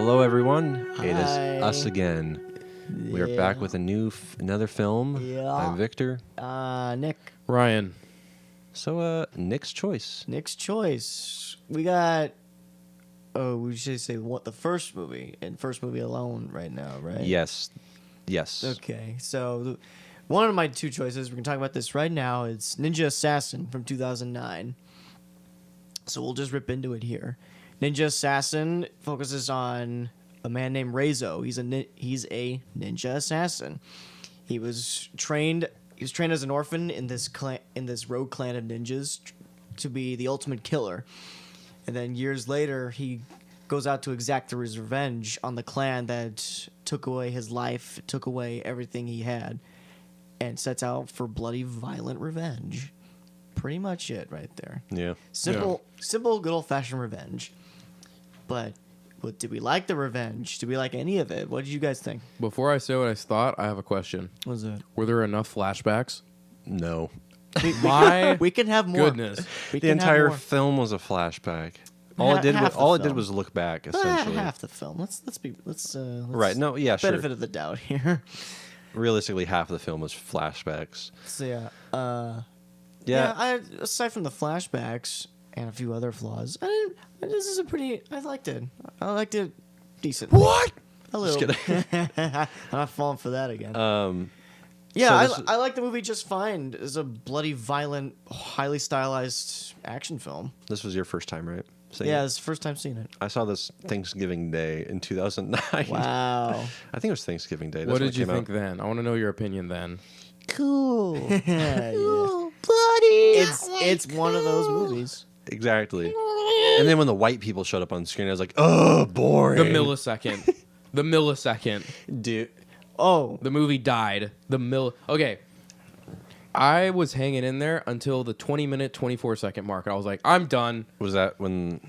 Hello, everyone. It is Hi. us again. We are back with another film. Yeah. I'm Victor. Nick. Ryan. So, Nick's choice. Nick's choice. We got. Oh, we should say what the first movie and first movie alone right now, right? Yes. Okay, so one of my two choices, we're gonna talk about this right now. It's Ninja Assassin from 2009. So we'll just rip into it here. Ninja Assassin focuses on a man named Reizo. He's a ninja assassin. He was trained as an orphan in this rogue clan of ninjas to be the ultimate killer. And then years later, he goes out to exact his revenge on the clan that took away his life, took away everything he had, and sets out for bloody, violent revenge. Pretty much it right there. Yeah. Simple, good old-fashioned revenge. But did we like the revenge? Did we like any of it? What did you guys think? Before I say what I thought, I have a question. What was it? Were there enough flashbacks? No. My We can have more. goodness. We The can have entire more. film was a flashback. All it did Half the was film. look back, essentially. Half the film. Let's Right. No. Yeah. Sure. benefit of the doubt here. Realistically, half of the film was flashbacks. So yeah. Yeah. Aside from the flashbacks and a few other flaws, I liked it. I liked it decently. What? A little. Just kidding. I'm not falling for that again. so I like the movie just fine. It's a bloody, violent, highly stylized action film. This was your first time, right? Seeing Yeah, it? it's the first time seeing it. I saw this Thanksgiving Day in 2009. Wow. I think it was Thanksgiving Day. That's What when did it you came think out. then? I want to know your opinion then. Cool. Oh, Cool, buddy. It's one of those movies. Exactly. And then when the white people showed up on screen, I was like, oh, boring. The millisecond. The millisecond. Dude. Oh, The movie died. Okay. I was hanging in there until the 20-minute, 24-second mark. I was like, I'm done. Was that when...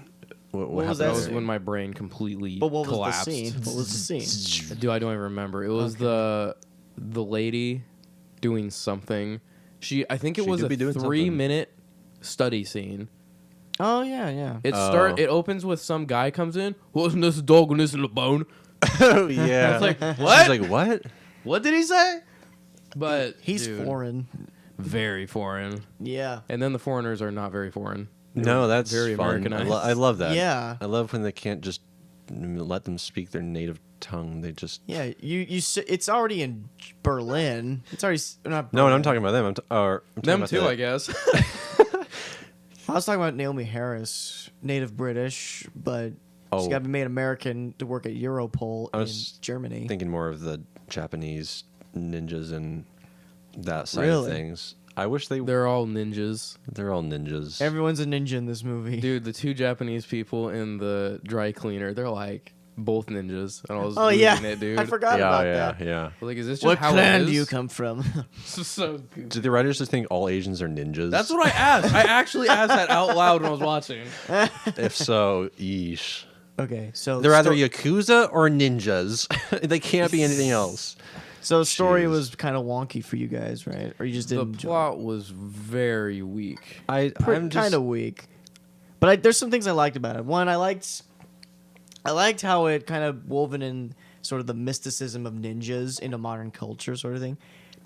What was happened? That that was scene? when my brain completely but what was collapsed. the scene? What was the scene? I don't even remember. It was the lady doing something. I think it She was could a be doing something. 3-minute study scene. Oh yeah. It opens with some guy comes in. Wasn't this a dog and this is a bone? Oh, yeah. I was like, She's what? like, what? What did he say? But He's dude, foreign. very foreign. Yeah. And then the foreigners are not very foreign. No, that's very fun. Americanized. I love that. Yeah. I love when they can't just let them speak their native tongue. They just... Yeah, it's already in Berlin. It's already not. No, and I'm Berlin. talking about them. I'm talking Them about too, the- I guess. I was talking about Naomi Harris, native British, but Oh. she's got to be made American to work at Europol I in was Germany. Thinking more of the Japanese ninjas and that side Really? of things. I wish they're They're all ninjas. all ninjas. Everyone's a ninja in this movie. Dude, the two Japanese people in the dry cleaner, they're like both ninjas. And I was Oh losing yeah, it, dude. I forgot yeah, about yeah, that. yeah. Like, is this just What how clan it do is? you come from? So goofy. Do the writers just think all Asians are ninjas? That's what I asked. I actually asked that out loud when I was watching. If so, yeesh. Okay, so They're either sto- yakuza or ninjas. They can't be anything else. So the story Jeez. was kind of wonky for you guys, right? Or you just The didn't enjoy it? plot was very weak. I'm just Kind of weak. But there's some things I liked about it. One, I liked how it kind of woven in sort of the mysticism of ninjas into modern culture, sort of thing.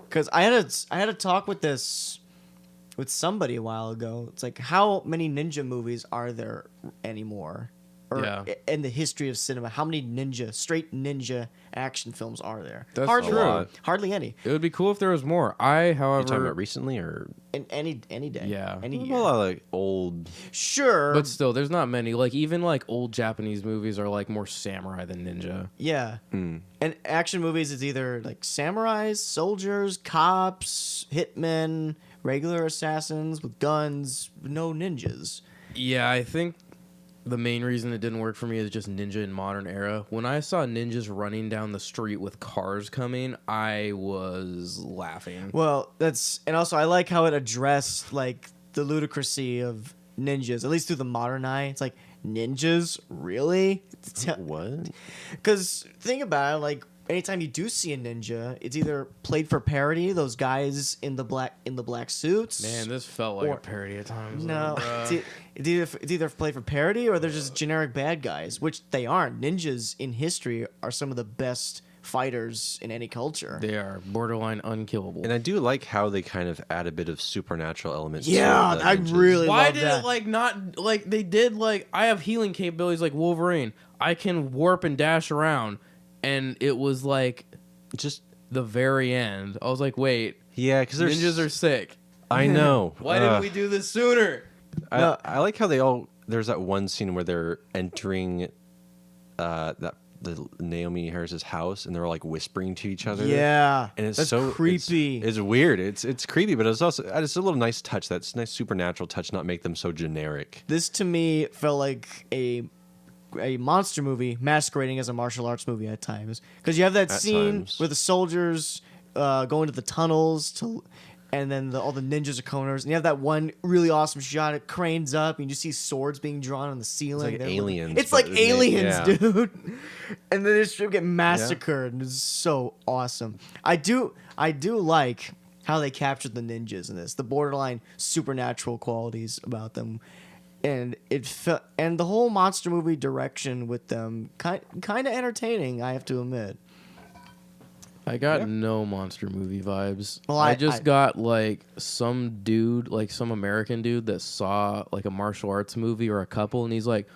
Because I had a talk with somebody a while ago. It's like, how many ninja movies are there anymore? Or Yeah. in the history of cinema, how many straight ninja action films are there? That's hardly, a lot. hardly any. It would be cool if there was more. I, You talking however, about recently or In any day. Yeah. Any a year. lot of like old? Sure. but still, there's not many. Like, even like old Japanese movies are like more samurai than ninja. Yeah. Hmm. And action movies is either like samurais, soldiers, cops, hitmen, regular assassins with guns, no ninjas. Yeah, I think the main reason it didn't work for me is just ninja in modern era. When I saw ninjas running down the street with cars coming, I was laughing. Well, and also I like how it addressed like the ludicrousy of ninjas, at least through the modern eye. It's like, ninjas? Really? What? Because think about it, like anytime you do see a ninja, it's either played for parody, those guys in the black suits. Man, this felt like Or- a parody at times. No, bruh. it's either played for parody or they're just generic bad guys, which they aren't. Ninjas in history are some of the best fighters in any culture. They are borderline unkillable. And I do like how they kind of add a bit of supernatural elements. Yeah, to the I ninjas. really Why love did that. it like not like they did like I have healing capabilities like Wolverine. I can warp and dash around, and it was like just the very end. I was like, wait, yeah, because ninjas are sick. I know. Why didn't we do this sooner? No. I like how they all. There's that one scene where they're entering, the Naomi Harris's house, and they're like whispering to each other. Yeah, and it's that's so creepy. It's weird. It's creepy, but it's also it's a little nice touch. That's nice supernatural touch. Not make them so generic. This to me felt like a monster movie masquerading as a martial arts movie at times, because you have that At scene times. where the soldiers go into the tunnels and then all the ninjas are corners, and you have that one really awesome shot. It cranes up, and you just see swords being drawn on the ceiling. like They're Aliens, It's but like Aliens, yeah. dude. And then they just get massacred, and it's so awesome. I do like how they captured the ninjas in this, the borderline supernatural qualities about them. And and the whole monster movie direction with them kind of entertaining, I have to admit. I got no monster movie vibes. Well, I I just got like some dude, like some American dude that saw like a martial arts movie or a couple, and he's like,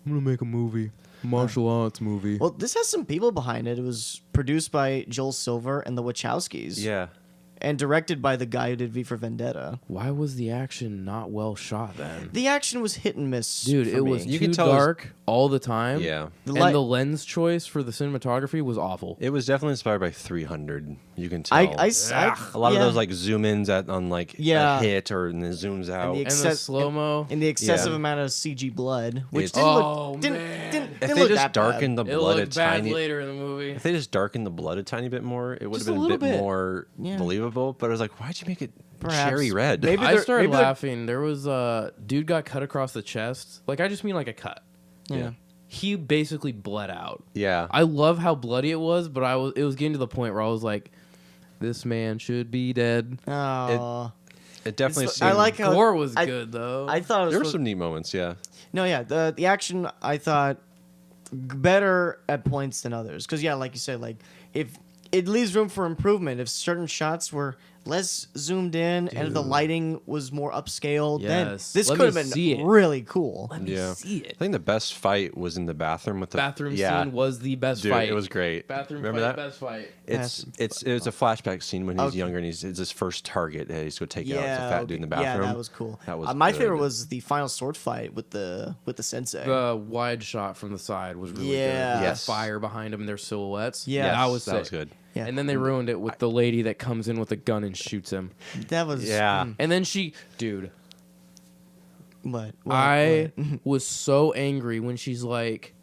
"I'm gonna make a movie, martial arts movie." Well, this has some people behind it. It was produced by Joel Silver and the Wachowskis. Yeah, And directed by the guy who did V for Vendetta. Why was the action not well shot then? The action was hit and miss. Dude, for it me. was You too could tell it was- dark all the time. yeah. The And light- the lens choice for the cinematography was awful. It was definitely inspired by 300. You can tell. I a lot yeah. of those like zoom ins on like Yeah. a hit or and then zooms out. the And the Excess- slow mo. and the excessive Yeah. amount of CG blood, which It's- didn't Oh, look didn't, man. didn't, If didn't they look just that darkened bad. the It blood a looked bad tiny, later in the movie. if they just darkened the blood a tiny bit more, it would Just have a been a little bit bit. more Yeah. believable. But I was like, why'd you make it Perhaps. cherry red? Maybe I they're- started maybe they're- laughing. There was a dude got cut across the chest. Like I just mean like a cut. Yeah. He basically bled out. Yeah, I love how bloody it was, but it was getting to the point where I was like, this man should be dead. Oh, it definitely. I Seemed, like how Gore was I- good though. I thought it was there were supposed- some neat moments. Yeah, No, yeah, the action I thought better at points than others. Because yeah, like you said, like if it leaves room for improvement, if certain shots were less zoomed in and if the Dude. lighting was more upscaled, then Yes. this Let could have me see been it. really cool. Let me yeah. see I it. think the best fight was in the bathroom with the Bathroom yeah. scene was the best Dude, fight. it was great. Bathroom Remember fight, that? best fight. It's a flashback scene when he's Okay. younger and it's his first target. And he's going to take out the Yeah, fat dude in the bathroom. yeah, that was cool. That was my good. favorite was the final sword fight with the sensei. The wide shot from the side was really Yeah. good. Yes. The fire behind them and their silhouettes. Yeah. that Yes, was that was sick. good. Yeah. And then they ruined it with the lady that comes in with a gun and shoots him. That was Yeah. mm, And then dude, what I what? was so angry when she's like,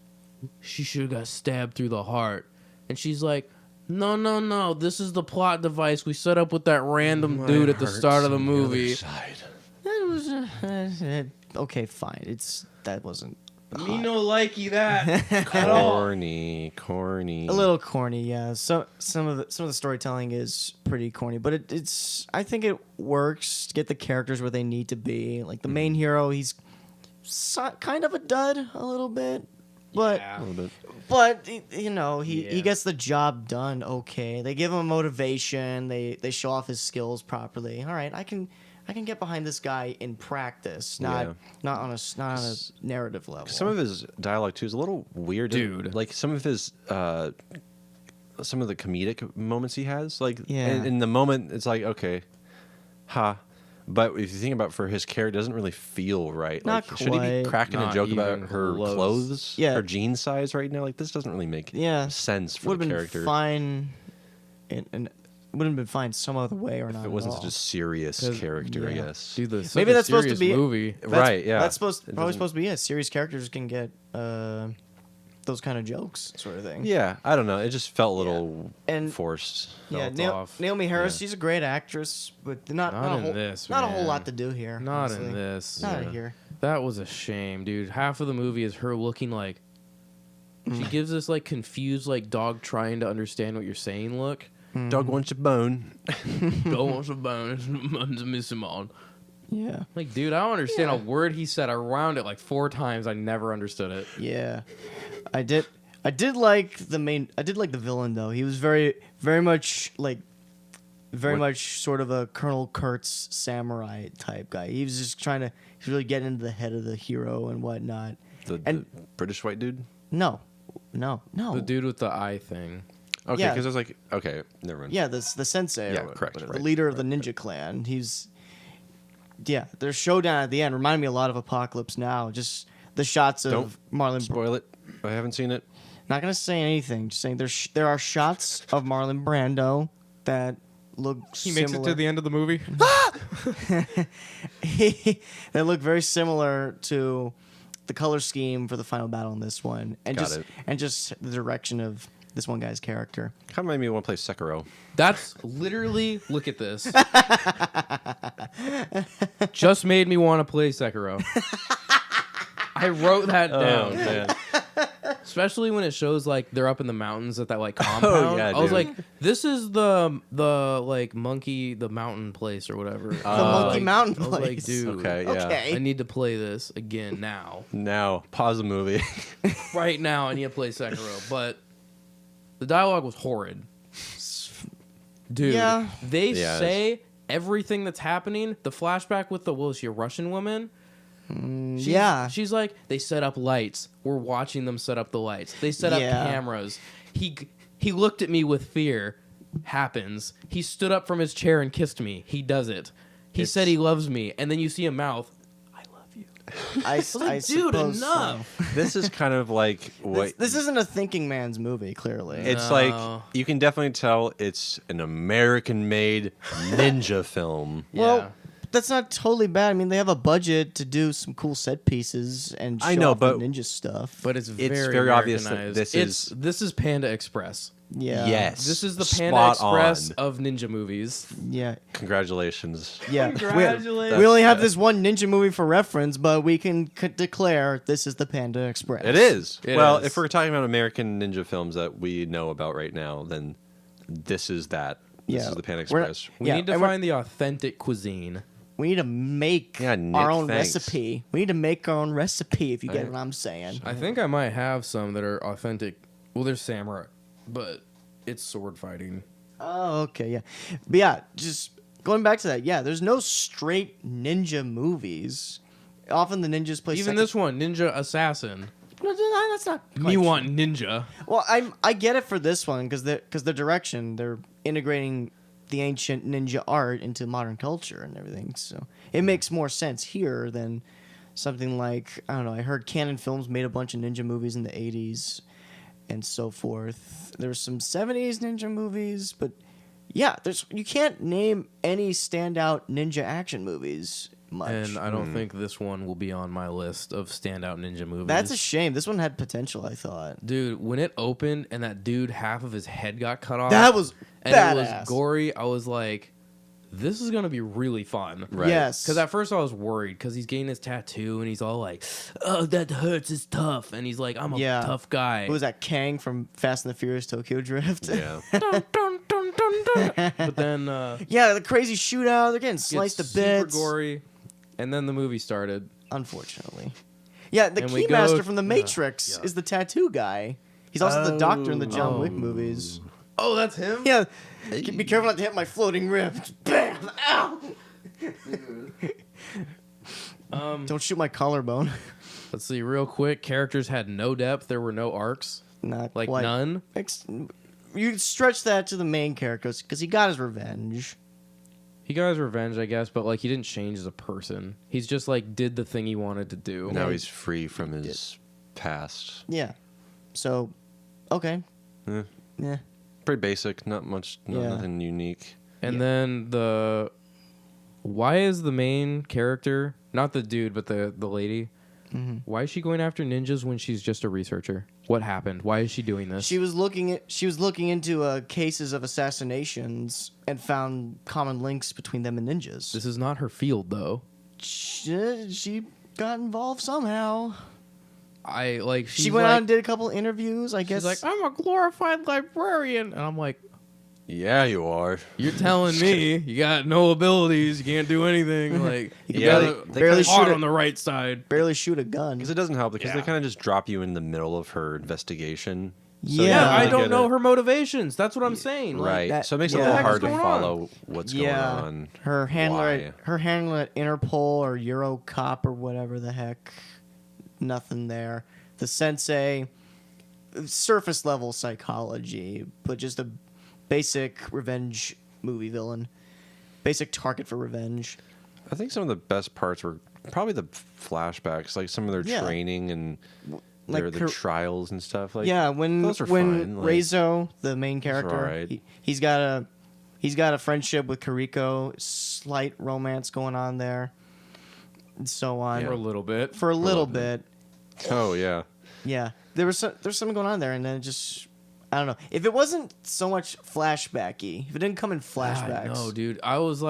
she should have got stabbed through the heart. And she's like, no, this is the plot device we set up with that random dude at the start of the movie. That was okay, fine. That wasn't Me no likey that at all. Corny. a little corny, yeah. So some of the storytelling is pretty corny, but it's I think it works to get the characters where they need to be. Like the main hero, he's kind of a dud a little bit, but Yeah. A little bit. but you know he Yeah. gets the job done. Okay, they give him motivation. They show off his skills properly. All right, I can get behind this guy in practice, not on a narrative level. Some of his dialogue too is a little weird, Dude. Like some of his, some of the comedic moments he has, like Yeah. in the moment, it's like okay, ha. But if you think about for his character, it doesn't really feel right. Not Like, should he be quite. cracking a Not joke about even her close. clothes, Yeah. her jean size right now? Like this doesn't really make Yeah. sense for would the have been character. fine, and would have been fine some other way or not. If it at wasn't all. such a serious 'Cause- character, I yeah. guess. Dude, Maybe that's supposed to be- movie. Right, yeah. That's It probably doesn't- supposed to be it. Serious characters can get those kind of jokes, sort of thing. Yeah, I don't know. It just felt a little And- forced. Yeah, Felt off. Naomi Harris, Yeah. she's a great actress, but not Not a in whole, this, not a whole man. lot to do here. Not honestly. in this. Not Yeah. here. That was a shame, dude. Half of the movie is her looking like She gives this like confused like dog trying to understand what you're saying look. Dog wants a bone. Don't want some bones, miss him on. Yeah. Like, dude, I don't understand a word he said. I round it like 4 times. I never understood it. Yeah. I did like the villain though. He was very much like much sort of a Colonel Kurtz samurai type guy. He was just he's really getting into the head of the hero and whatnot. The British white dude? No. The dude with the eye thing. Okay, Yeah. because I was like, okay, never mind. Yeah, the sensei. Yeah, or correct, whatever, right, the leader of right, the ninja clan. Their showdown at the end reminded me a lot of Apocalypse Now. Just the shots of Don't Marlon. Spoil it. I haven't seen it. Not gonna say anything. Just saying there are shots of Marlon Brando that look He makes it to the end of the movie. that look very similar to the color scheme for the final battle in this one, and Got just the direction of this one guy's character. Kind of made me want to play Sekiro. That's literally, look at this. Just made me want to play Sekiro. I wrote that down. man. Especially when it shows like they're up in the mountains at that like compound. yeah, I was dude. like, this is the like monkey, the mountain place or whatever. The Monkey Mountain I was like, place. dude, Okay, yeah. Okay. I need to play this again now. Now, pause the movie. Right now, I need to play Sekiro. But the dialogue was horrid. Dude, Yeah. they Yeah, say everything that's happening. The flashback with what was she, a Russian woman? She's like, they set up lights. We're watching them set up the lights. They set up Yeah. cameras. He looked at me with fear. Happens. He stood up from his chair and kissed me. He does it. He said he loves me, and then you see a mouth. I love you. I like, dude, suppose enough. so. This is kind of like what This isn't a thinking man's movie, clearly. it's No. like. You can definitely tell it's an American-made ninja film. Well, Yeah. that's not totally bad. I mean, they have a budget to do some cool set pieces and show I know, off the but ninja stuff. But it's very, very obvious that Americanized. this is Panda Express. Yeah. Yes. This is the Panda Spot Express on. of ninja movies. Yeah. Congratulations. Yeah. Congratulations. We only have this one ninja movie for reference, but we can declare this is the Panda Express. It is. It Well, is. if we're talking about American ninja films that we know about right now, then this is that. This Yeah. is the Panda We're- Express. We Yeah, need to and we're- find the authentic cuisine. We need to make Yeah, Nick, our own thanks. recipe. We need to make our own recipe, if you get I- what I'm saying. I think I might have some that are authentic. Well, they're samurai, but it's sword fighting. Oh, okay, yeah. But yeah, just going back to that, yeah, there's no straight ninja movies. Often the ninjas play Even second- this one, Ninja Assassin. No, that's not Me quite want ninja. Well, I get it for this one because the direction they're integrating the ancient ninja art into modern culture and everything, so it makes more sense here than something like, I don't know. I heard Canon Films made a bunch of ninja movies in the '80s and so forth. There's some '70s ninja movies, but yeah, you can't name any standout ninja action movies much. And I don't think this one will be on my list of standout ninja movies. That's a shame. This one had potential, I thought. Dude, when it opened and that dude, half of his head got cut off. That was and badass. it was gory. I was like, this is going to be really fun. Right. Yes. Because at first I was worried because he's getting his tattoo and he's all like, oh, that hurts. It's tough. And he's like, I'm a Yeah. tough guy. Who was that? Kang from Fast and the Furious Tokyo Drift. Yeah. Dun, dun, dun, dun, dun. But then Yeah, the crazy shootout. They're getting gets sliced to super bits. gory. And then the movie started. Unfortunately. Yeah, the And we Keymaster go- from The Matrix yeah. is the tattoo guy. He's also the doctor in the John Wick Oh. movies. Oh, that's him? Yeah. Be careful not to hit my floating rib. Bam! Ow! Don't shoot my collarbone. Let's see, real quick. Characters had no depth. There were no arcs. Not Like quite. none. You stretch that to the main characters because he got his revenge. He got his revenge, I guess, but like he didn't change as a person. He's just like did the thing he wanted to do. Now he's free from his past. Yeah. So, okay. Yeah. Yeah. Pretty basic. Not much. Yeah. Nothing unique. And Yeah. then why is the main character, not the dude, but the lady, why is she going after ninjas when she's just a researcher? What happened? Why is she doing this? She was looking into cases of assassinations and found common links between them and ninjas. This is not her field, though. She got involved somehow. She went out and did a couple interviews. I guess she's like, I'm a glorified librarian, and I'm like, Yeah, you are. you're telling me you got no abilities, you can't do anything. Like, you Yeah, gotta they barely hard shoot on the right side. barely shoot a gun. Because it doesn't help because they Yeah. kind of just drop you in the middle of her investigation. Yeah. Yeah, I really don't get know it. her motivations. That's what I'm saying. Like, Right. that- So it makes it yeah. a little What the hard heck to is going on? follow what's Yeah. going on. Her handler, Why? her handler at Interpol or Eurocop or whatever the heck, nothing there. The sensei, surface level psychology, but just a basic revenge movie villain, basic target for revenge. I think some of the best parts were probably the flashbacks, like some of their Yeah. training and Like the her- trials and stuff. Like yeah, when those are fine, like- Reizo, the main character, alright. he's got a friendship with Kariko, slight romance going on there, and so on. for a little bit. For a little bit. Oh yeah. Yeah, there's something going on there, and then it just I don't know if it wasn't so much flashbacky, if it didn't come in flashbacks. No, dude. I was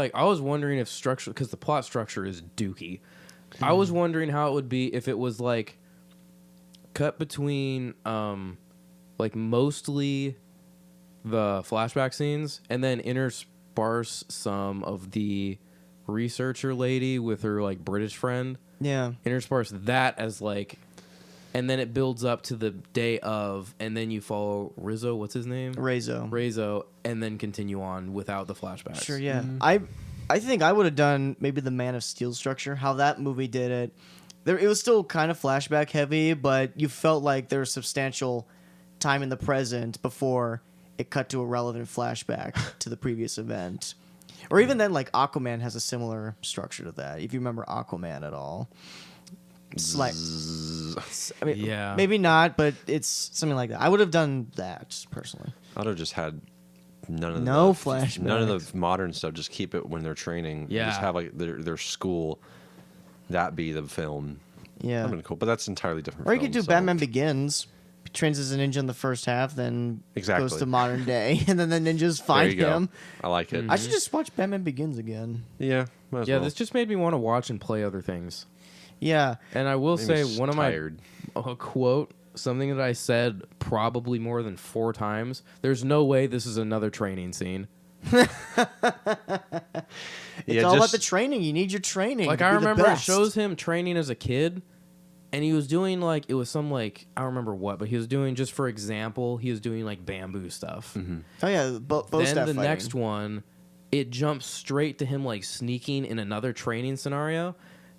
wondering if structure, because the plot structure is dookie. I was wondering how it would be if it was like cut between like mostly the flashback scenes and then intersparse some of the researcher lady with her like British friend. Yeah, Intersparse that as like, and then it builds up to the day of, and then you follow Rizzo. What's his name? Reizo. And then continue on without the flashbacks. Sure, yeah. I think I would have done maybe the Man of Steel structure, how that movie did it. It was still kind of flashback heavy, but you felt like there was substantial time in the present before it cut to a relevant flashback to the previous event. Or even then, like Aquaman has a similar structure to that. If you remember Aquaman at all, it's like, I mean, Yeah. maybe not, but it's something like that. I would have done that personally. I'd have just had none of No none flashbacks. of the modern stuff. Just keep it when they're training. Yeah. Just have like their school. That be the film. Yeah. That'd been cool, but that's entirely different. Or you could do film, so- Batman Begins. Trains as a ninja in the first half, then Exactly. goes to modern day, and then the ninjas There find you go. him. I like it. I should just watch Batman Begins again. Yeah. Might as Yeah, well. this just made me want to watch and play other things. Yeah, And I will Made me say s- one of tired. my quote, something that I said probably more than 4 times. There's no way this is another training scene. it's all about the training. You need your training. Like to I be the remember it best. shows him training as a kid, and he was doing like it was some like I don't remember what, but he was doing just for example, he was doing like bamboo stuff. Oh yeah, bow Then staff the fighting. next one, it jumps straight to him like sneaking in another training scenario.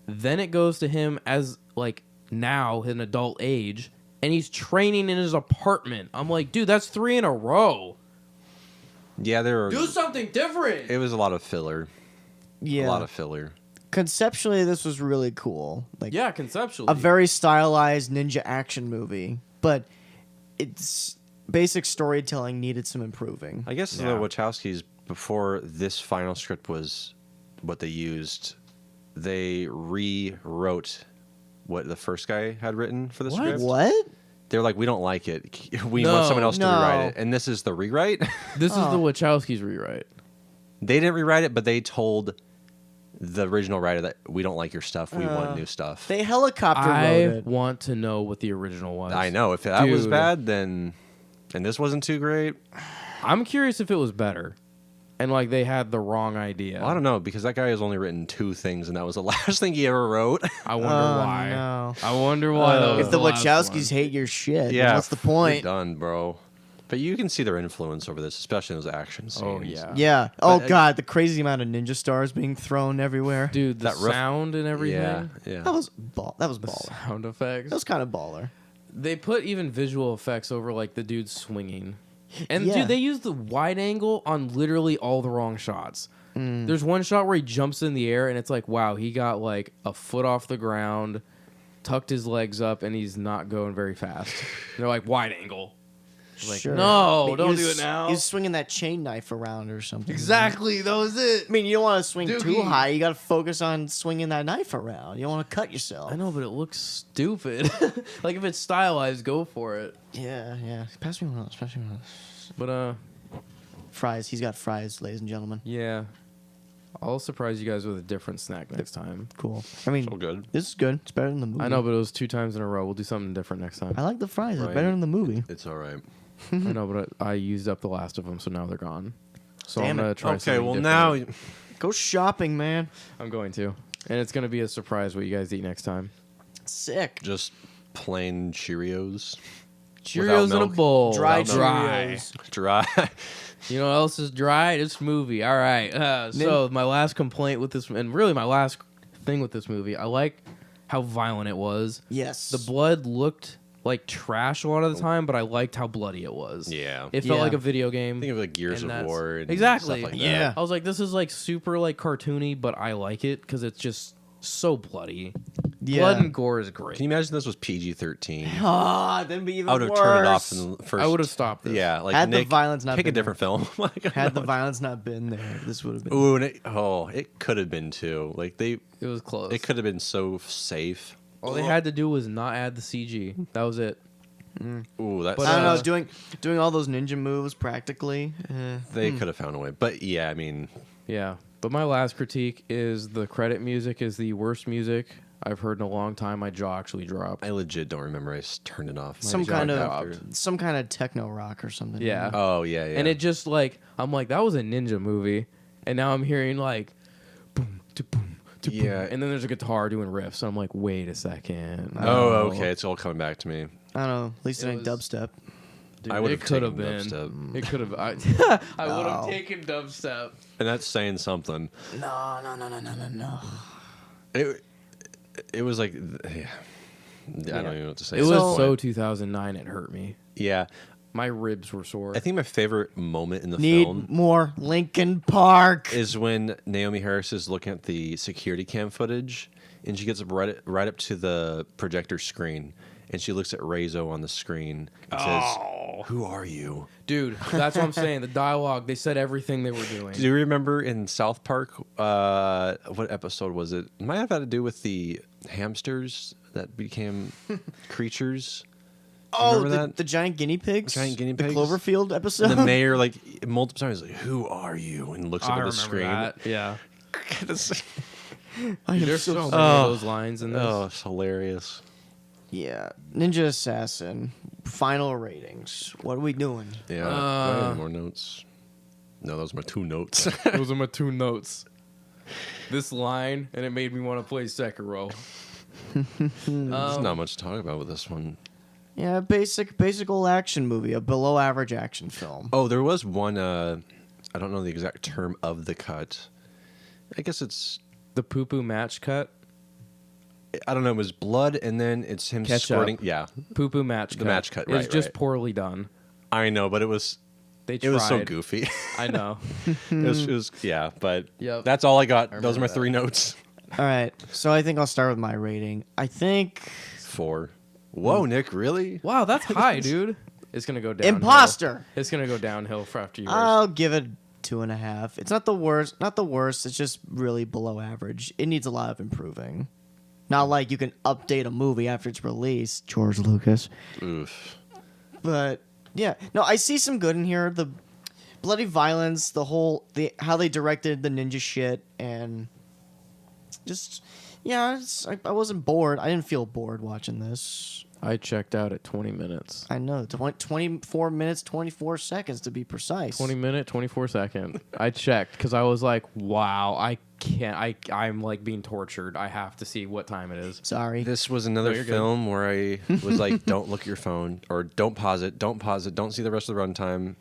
Then it goes to him as like now an adult age, and he's training in his apartment. I'm like, dude, that's 3 in a row. Yeah, there were. Do something different. It was a lot of filler. Yeah, A lot of filler. conceptually, this was really cool. Like Yeah, conceptually. a very stylized ninja action movie, but its basic storytelling needed some improving. I guess Yeah. the Wachowskis, before this final script was what they used, they rewrote what the first guy had written for the What? script. What? They're like, we don't like it. We No, want someone else to rewrite no. it. And this is the rewrite. This is the Oh. Wachowskis rewrite. They didn't rewrite it, but they told the original writer that we don't like your stuff. We want new stuff. They helicopter I wrote it. want to know what the original was. I know. If that was Dude. bad, then. And this wasn't too great. I'm curious if it was better, and like they had the wrong idea. Well, I don't know, because that guy has only written 2 things, and that was the last thing he ever wrote. I wonder Oh, why. no. I wonder why. that was If the last Wachowskis one. hate your shit, Yeah, what's the We're point? done, bro. But you can see their influence over this, especially in those action scenes. Oh, yeah. Yeah. Oh But, god, the crazy amount of ninja stars being thrown everywhere. dude, the That rough- sound and everything. Yeah. That was that was The baller. sound effects. That was kind of baller. They put even visual effects over like the dude swinging. And Yeah. dude, they use the wide angle on literally all the wrong shots. Mm. There's one shot where he jumps in the air and it's like, wow, he got like a foot off the ground, tucked his legs up, and he's not going very fast. They're like, wide angle. It's like, Sure. no, I mean, don't he do was- it now. He was swinging that chain knife around or something. Exactly, that was it. I mean, you don't want to swing too Doogie. high. You got to focus on swinging that knife around. You don't want to cut yourself. I know, but it looks stupid. Like if it's stylized, go for it. Yeah, yeah. Pass me one of those. Pass me one of those. But Fries. He's got fries, ladies and gentlemen. yeah. I'll surprise you guys with a different snack next time. Cool. I mean, So good. this is good. It's better than the movie. I know, but it was 2 times in a row. We'll do something different next time. I like the fries. It's Right. better than the movie. It's all right. I know, but I used up the last of them, so now they're gone. So Damn I'm gonna it. try. Okay, something well different. now Go shopping, man. I'm going to, and it's gonna be a surprise what you guys eat next time. Sick. just plain Cheerios, Cheerios in a milk. bowl, Dry dry. Cheerios. dry. You know what else is dry? This movie. All right. So my last complaint with this, and really my last thing with this movie, I like how violent it was. Yes. The blood looked like trash a lot of the time, but I liked how bloody it was. Yeah. It felt Yeah. like a video game. Think of like Gears and of that's- War. And exactly. Stuff like Yeah. That. I was like, this is like super like cartoony, but I like it because it's just so bloody. Yeah. Blood and gore is great. Can you imagine this was PG-13? Ah, then be even I would have worse. turned it off in the first. I would have stopped this. Yeah, like Had the Nick, violence not pick a been different film. Like, Had the violence not been there, this would have been. Ooh, and it could have been too. Like It was close. it could have been so safe. All they had to do was not add the CG. That was it. Ooh, that's. But, I don't uh, know, doing all those ninja moves practically. they could have found a way, but yeah, I mean, Yeah. But my last critique is the credit music is the worst music I've heard in a long time. My jaw actually dropped. I legit don't remember. I turned it off. Some jaw kind dropped. of some kind of techno rock or something. Yeah. Oh yeah, yeah. And it just like I'm like that was a ninja movie, and now I'm hearing like boom to boom to boom, Yeah. and then there's a guitar doing riffs. So I'm like, wait a second. Oh, No. okay. It's all coming back to me. I don't know. At least it It ain't was- dubstep. Dude, I would it have could have taken been. dubstep. It could have. I would have No. taken dubstep. And that's saying something. No. It was like, yeah. I don't even know what to say. It at was this so point. 2009. It hurt me. Yeah. My ribs were sore. I think my favorite moment in the Need film more Lincoln Park. is when Naomi Harris is looking at the security cam footage, and she gets up right up to the projector screen, and she looks at Rezo on the screen and says, "Who are you?" Dude, that's what I'm saying. The dialogue, they said everything they were doing. Do you remember in South Park? What episode was it? It might have had to do with the hamsters that became creatures. Oh, Remember that? the giant guinea pigs. Giant guinea The pigs? Cloverfield episode. And the mayor, like multiple times, like, "Who are you?" and looks up I at the remember screen. that. Yeah. I am There's so many Oh. of those lines in this. Oh, it's hilarious. Yeah, Ninja Assassin. Final ratings. What are we doing? Yeah. Do I have more notes? No, those are my 2 notes. Those are my 2 notes. This line, and it made me want to play Sekiro. There's not much to talk about with this one. Yeah, basic old action movie, a below average action film. Oh, there was one. I don't know the exact term of the cut. I guess it's. The poo-poo match cut. I don't know. It was blood, and then it's him Ketchup. squirting. Yeah, Poo-poo match cut. The match cut, It was right, just right. poorly done. I know, but it was. They tried. It was so goofy. I know. It was. Yeah, but Yep. that's all I got. I Those are my remember 3 notes. All right, so I think I'll start with my rating. I think 4. Whoa, Nick, really? Wow, that's high, dude. It's going to go down. Imposter. It's going to go downhill for after yours. I'll give it 2.5. It's not the worst. Not the worst. It's just really below average. It needs a lot of improving. Not like you can update a movie after it's released, George Lucas. Oof. But yeah, no, I see some good in here. The bloody violence, how they directed the ninja shit, and just I wasn't bored. I didn't feel bored watching this. I checked out at 20 minutes. I know 24 minutes 24 seconds to be precise. 20 minute, 24 second. I checked because I was like, wow, I can't. I'm like being tortured. I have to see what time it is. Sorry. This was another No, you're good. film where I was like, "Don't look at your phone," or "Don't pause it. Don't pause it. Don't see the rest of the runtime."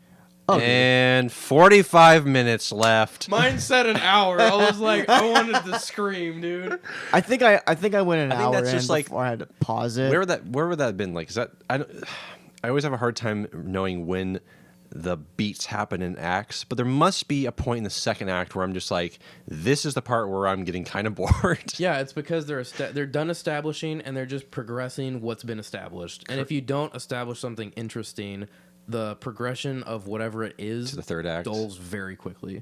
Oh, dude. And 45 minutes left. Mine said an hour. I was like, I wanted to scream, dude. I think I went an I think hour that's in just like- before I had to pause it. Where would that have been? Like, is that I always have a hard time knowing when the beats happen in acts, but there must be a point in the second act where I'm just like, this is the part where I'm getting kind of bored. Yeah, it's because they're done establishing and they're just progressing what's been established. And if you don't establish something interesting, the progression of whatever it is To the third act. dulls very quickly.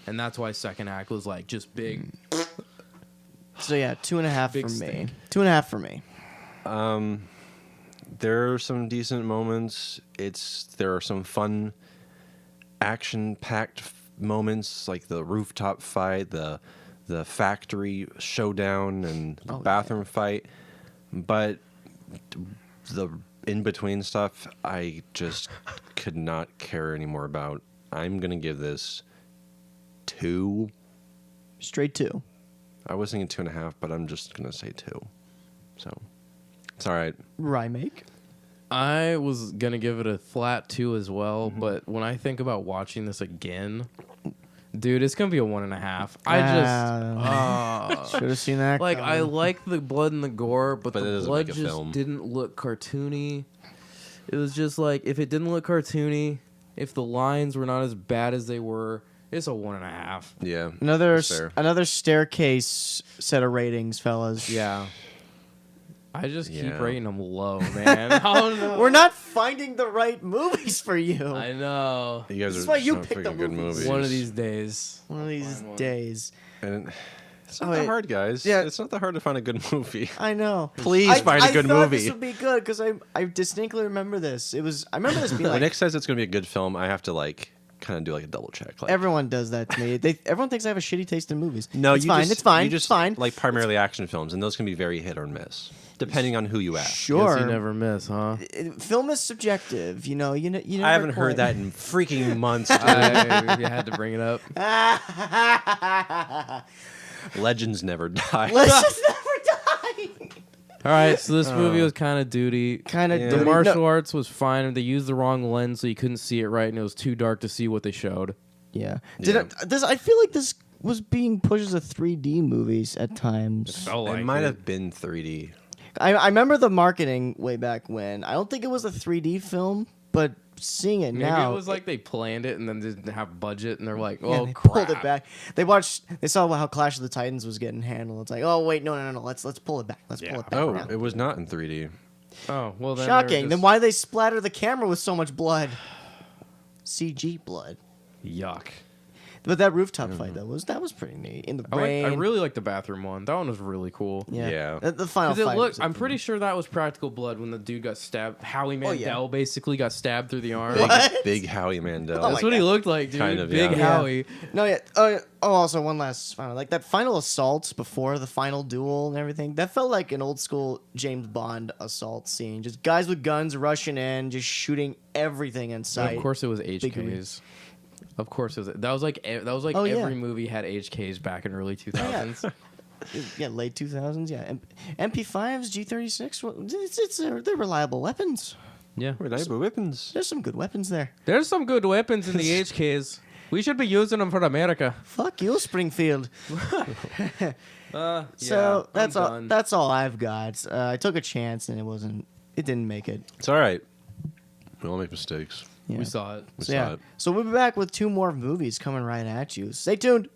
And that's why second act was like just big. So yeah, 2.5 Big for me. stink. 2.5 for me. There are some decent moments. There are some fun, action-packed moments, like the rooftop fight, the factory showdown, and the bathroom fight. But the in between stuff, I just could not care anymore about. I'm gonna give this 2. Straight 2. I was thinking 2.5, but I'm just gonna say 2. So it's all right. Remake. I was gonna give it a flat 2 as well, but when I think about watching this again, dude, it's gonna be a 1.5. I just Should have seen that. like I coming. like the blood and the gore, but But it the doesn't blood make a just film. didn't look cartoony. It was just like if it didn't look cartoony, if the lines were not as bad as they were, it's a 1.5. Yeah. another that's fair. another staircase set of ratings, fellas. Yeah. I just keep Yeah. rating them low, man. Oh no. We're not finding the right movies for you. I know. You guys This is are why just you not pick the picking good movies. movies. One of these days. One of these Find one. days. And it's not Oh, that wait. hard, guys. Yeah. It's not that hard to find a good movie. I know. Please find a good I thought movie. this would be good because I distinctly remember this. I remember this being When like Nick says it's going to be a good film, I have to kind of do a double check. Like, everyone does that to me. Everyone thinks I have a shitty taste in movies. no, it's you fine. just, It's fine. You just it's fine. like primarily action films, and those can be very hit or miss, depending on who you ask. Sure. Guess you never miss, huh? Film is subjective. You know. You never I haven't quite- heard that in freaking months. dude. You had to bring it up. Legends never die. Let's just never die. All right, so this movie was kind of duty. Kind of. Yeah. The martial arts was fine. They used the wrong lens, so you couldn't see it right, and it was too dark to see what they showed. Yeah. Yeah. I feel like this was being pushed as a 3D movies at times. Felt It like might have been 3D. I remember the marketing way back when. I don't think it was a 3D film, but seeing it Maybe now, it was like they planned it and then didn't have budget, and they're like, yeah, "Oh, they crap. pulled it back. They saw how Clash of the Titans was getting handled. It's like, oh wait, no. Let's pull it back. Let's pull it back. Oh, now. it was not in 3D. Oh, well then." Shocking. Then why they splatter the camera with so much blood? CG blood. Yuck. But that rooftop fight though that was pretty neat in the rain. I really like the bathroom one. That one was really cool. yeah. Yeah. The final Because it fight. looked, was I'm pretty sure that was practical blood when the dude got stabbed. Howie Mandel yeah. basically got stabbed through the arm. Big, What? big Howie Mandel. Oh That's my what he God. looked like, dude. Kind of, Big yeah. Howie. No, yeah. Also, one last final. Like, that final assault before the final duel and everything, that felt like an old school James Bond assault scene. Just guys with guns rushing in, just shooting everything in sight. Of course, it was Big HKs. Of course, it was. That was like Oh, yeah. every movie had HKs back in early 2000s. Yeah, late 2000s, yeah. MP5s, G36, well, they're reliable weapons. Yeah. Reliable weapons. There's some good weapons there. There's some good weapons in the HKs. We should be using them for America. Fuck you, Springfield. So So that's all I've got. I took a chance and it didn't make it. It's all right. We all make mistakes. Yeah. We saw it. We So, saw yeah. it. So we'll be back with 2 more movies coming right at you. Stay tuned.